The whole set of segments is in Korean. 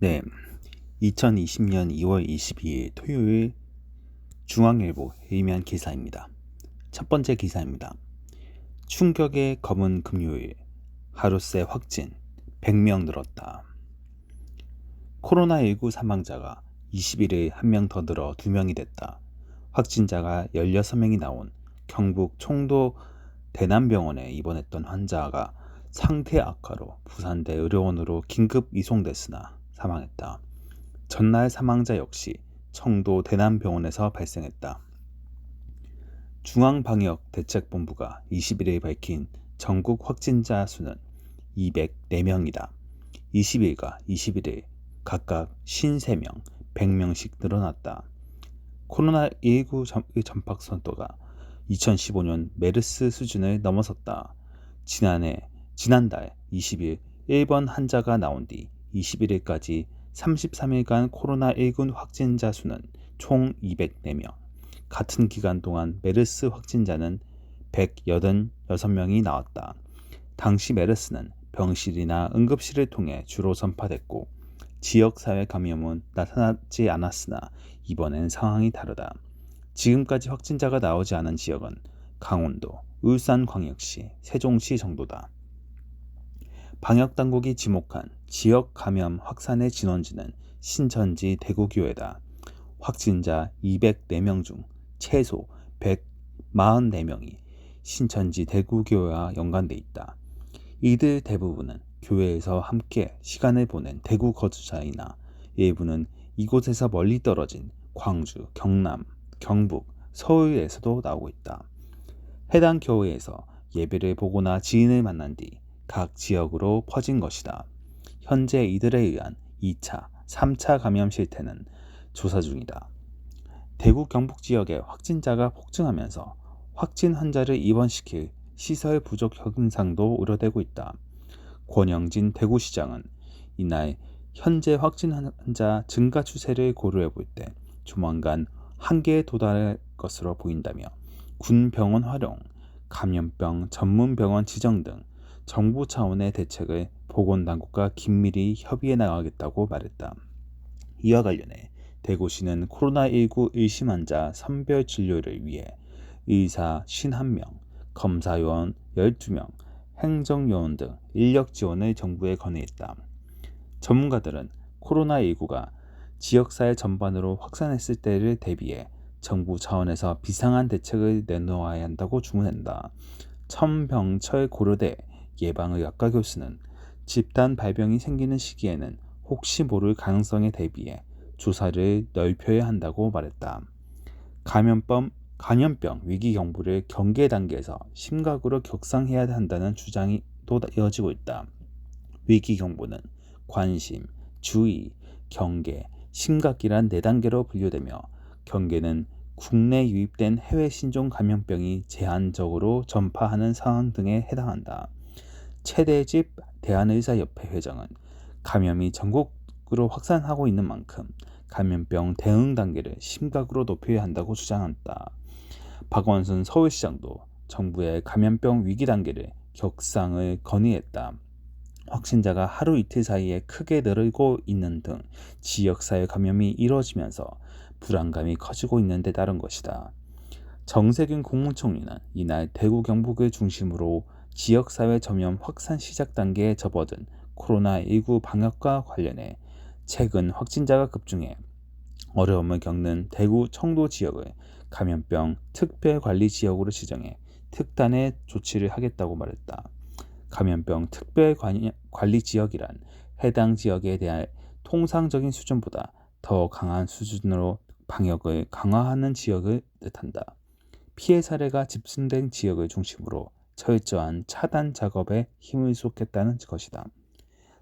네, 2020년 2월 22일 토요일 중앙일보 일면 기사입니다. 첫 번째 기사입니다. 충격의 검은 금요일, 하루새 확진 100명 늘었다. 코로나19 사망자가 21일 한 명 더 늘어 2명이 됐다. 확진자가 16명이 나온 경북 청도 대남병원에 입원했던 환자가 상태 악화로 부산대 의료원으로 긴급 이송됐으나 사망했다. 전날 사망자 역시 청도 대남병원에서 발생했다. 중앙방역대책본부가 21일 밝힌 전국 확진자 수는 204명이다. 20일과 21일 각각 53명, 100명씩 늘어났다. 코로나19 전파 속도가 2015년 메르스 수준을 넘어섰다. 지난달 20일 1번 환자가 나온 뒤 21일까지 33일간 코로나19 확진자 수는 총 204명. 같은 기간 동안 메르스 확진자는 186명이 나왔다. 당시 메르스는 병실이나 응급실을 통해 주로 전파됐고 지역사회 감염은 나타나지 않았으나 이번엔 상황이 다르다. 지금까지 확진자가 나오지 않은 지역은 강원도, 울산광역시, 세종시 정도다. 방역당국이 지목한 지역 감염 확산의 진원지는 신천지 대구교회다. 확진자 204명 중 최소 144명이 신천지 대구교회와 연관돼 있다. 이들 대부분은 교회에서 함께 시간을 보낸 대구 거주자이나 일부는 이곳에서 멀리 떨어진 광주, 경남, 경북, 서울에서도 나오고 있다. 해당 교회에서 예배를 보거나 지인을 만난 뒤 각 지역으로 퍼진 것이다. 현재 이들에 의한 2차, 3차 감염 실태는 조사 중이다. 대구 경북 지역의 확진자가 폭증하면서 확진 환자를 입원시킬 시설 부족 현상도 우려되고 있다. 권영진 대구시장은 이날 현재 확진 환자 증가 추세를 고려해 볼 때 조만간 한계에 도달할 것으로 보인다며 군 병원 활용, 감염병 전문 병원 지정 등 정부 차원의 대책을 보건당국과 긴밀히 협의해 나가겠다고 말했다. 이와 관련해 대구시는 코로나19 의심 환자 선별 진료를 위해 의사 51명, 검사요원 12명, 행정요원 등 인력 지원을 정부에 건의했다. 전문가들은 코로나19가 지역사회 전반으로 확산했을 때를 대비해 정부 차원에서 비상한 대책을 내놓아야 한다고 주문한다. 천병철 고려대 예방의학과 교수는 집단 발병이 생기는 시기에는 혹시 모를 가능성에 대비해 조사를 넓혀야 한다고 말했다. 감염병 위기 경보를 경계 단계에서 심각으로 격상해야 한다는 주장이 또 이어지고 있다. 위기 경보는 관심, 주의, 경계, 심각이란 4단계로 분류되며 경계는 국내 유입된 해외 신종 감염병이 제한적으로 전파하는 상황 등에 해당한다. 최대집 대한의사협회 회장은 감염이 전국으로 확산하고 있는 만큼 감염병 대응 단계를 심각으로 높여야 한다고 주장했다. 박원순 서울시장도 정부의 감염병 위기 단계를 격상을 건의했다. 확진자가 하루 이틀 사이에 크게 늘고 있는 등 지역사회 감염이 이뤄지면서 불안감이 커지고 있는 데 따른 것이다. 정세균 국무총리는 이날 대구 경북을 중심으로 지역사회 전염 확산 시작 단계에 접어든 코로나19 방역과 관련해 최근 확진자가 급증해 어려움을 겪는 대구 청도 지역을 감염병 특별관리지역으로 지정해 특단의 조치를 하겠다고 말했다. 감염병 특별관리지역이란 해당 지역에 대한 통상적인 수준보다 더 강한 수준으로 방역을 강화하는 지역을 뜻한다. 피해 사례가 집중된 지역을 중심으로 철저한 차단 작업에 힘을 쏟겠다는 것이다.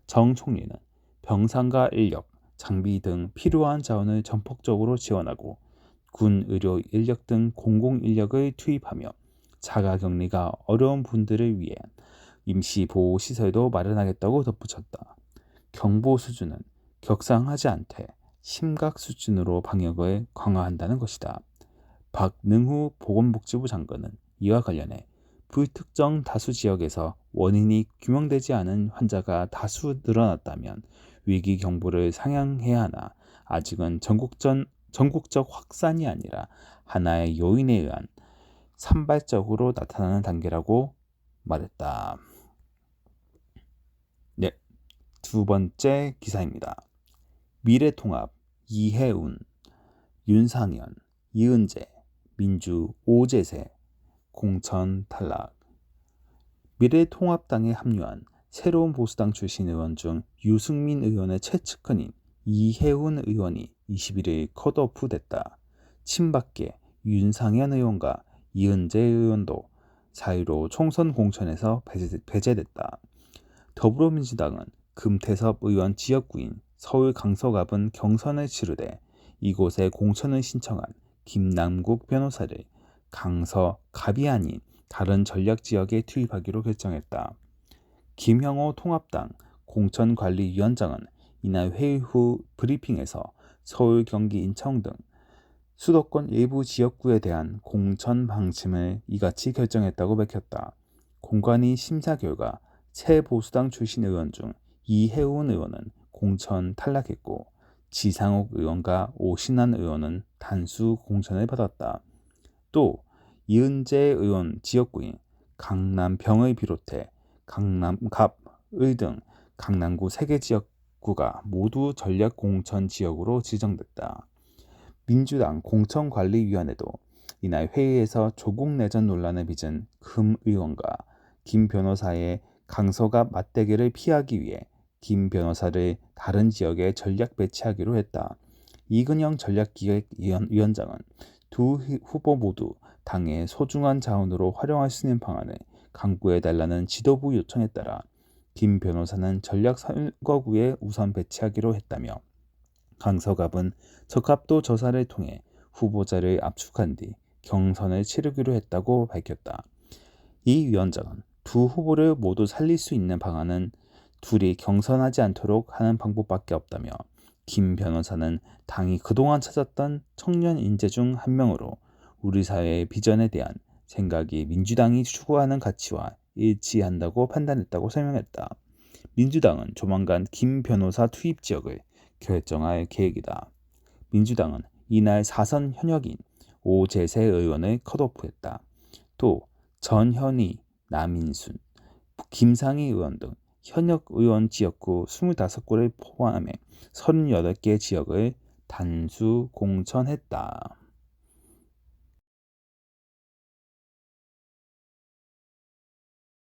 정 총리는 병상과 인력, 장비 등 필요한 자원을 전폭적으로 지원하고 군 의료 인력 등 공공 인력을 투입하며 자가격리가 어려운 분들을 위해 임시 보호 시설도 마련하겠다고 덧붙였다. 경보 수준은 격상하지 않되 심각 수준으로 방역을 강화한다는 것이다. 박능후 보건복지부 장관은 이와 관련해 불특정 다수 지역에서 원인이 규명되지 않은 환자가 다수 늘어났다면 위기 경보를 상향해야 하나 아직은 전국적 확산이 아니라 하나의 요인에 의한 산발적으로 나타나는 단계라고 말했다. 네, 두 번째 기사입니다. 미래통합, 이해운, 윤상현, 이은재, 민주 5제세, 공천 탈락. 미래통합당에 합류한 새로운 보수당 출신 의원 중 유승민 의원의 최측근인 이해운 의원이 21일 컷오프 됐다. 친박계 윤상현 의원과 이은재 의원도 사이로 총선 공천에서 배제됐다. 더불어민주당은 금태섭 의원 지역구인 서울 강서갑은 경선을 치르되 이곳에 공천을 신청한 김남국 변호사를 강서갑이 아닌 다른 전략 지역에 투입하기로 결정했다. 김형호 통합당 공천관리위원장은 이날 회의 후 브리핑에서 서울, 경기, 인천 등 수도권 일부 지역구에 대한 공천 방침을 이같이 결정했다고 밝혔다. 공관위 심사 결과 새 보수당 출신 의원 중 이해운 의원은 공천 탈락했고 지상욱 의원과 오신환 의원은 단수 공천을 받았다. 또 이은재 의원 지역구인 강남병을 비롯해 강남갑, 을 등 강남구 3개 지역구가 모두 전략 공천 지역으로 지정됐다. 민주당 공천관리위원회도 이날 회의에서 조국 내전 논란을 빚은 금 의원과 김 변호사의 강서갑 맞대결을 피하기 위해 김 변호사를 다른 지역에 전략 배치하기로 했다. 이근영 전략기획위원장은 두 후보 모두 당의 소중한 자원으로 활용할 수 있는 방안을 강구해달라는 지도부 요청에 따라 김 변호사는 전략 선거구에 우선 배치하기로 했다며 강서갑은 적합도 조사를 통해 후보자를 압축한 뒤 경선을 치르기로 했다고 밝혔다. 이 위원장은 두 후보를 모두 살릴 수 있는 방안은 둘이 경선하지 않도록 하는 방법밖에 없다며 김 변호사는 당이 그동안 찾았던 청년 인재 중 한 명으로 우리 사회의 비전에 대한 생각이 민주당이 추구하는 가치와 일치한다고 판단했다고 설명했다. 민주당은 조만간 김 변호사 투입 지역을 결정할 계획이다. 민주당은 이날 4선 현역인 5제세 의원을 컷오프했다. 또 전현희, 남인순, 김상희 의원 등 현역 의원 지역구 25곳을 포함해 38개 지역을 단수 공천했다.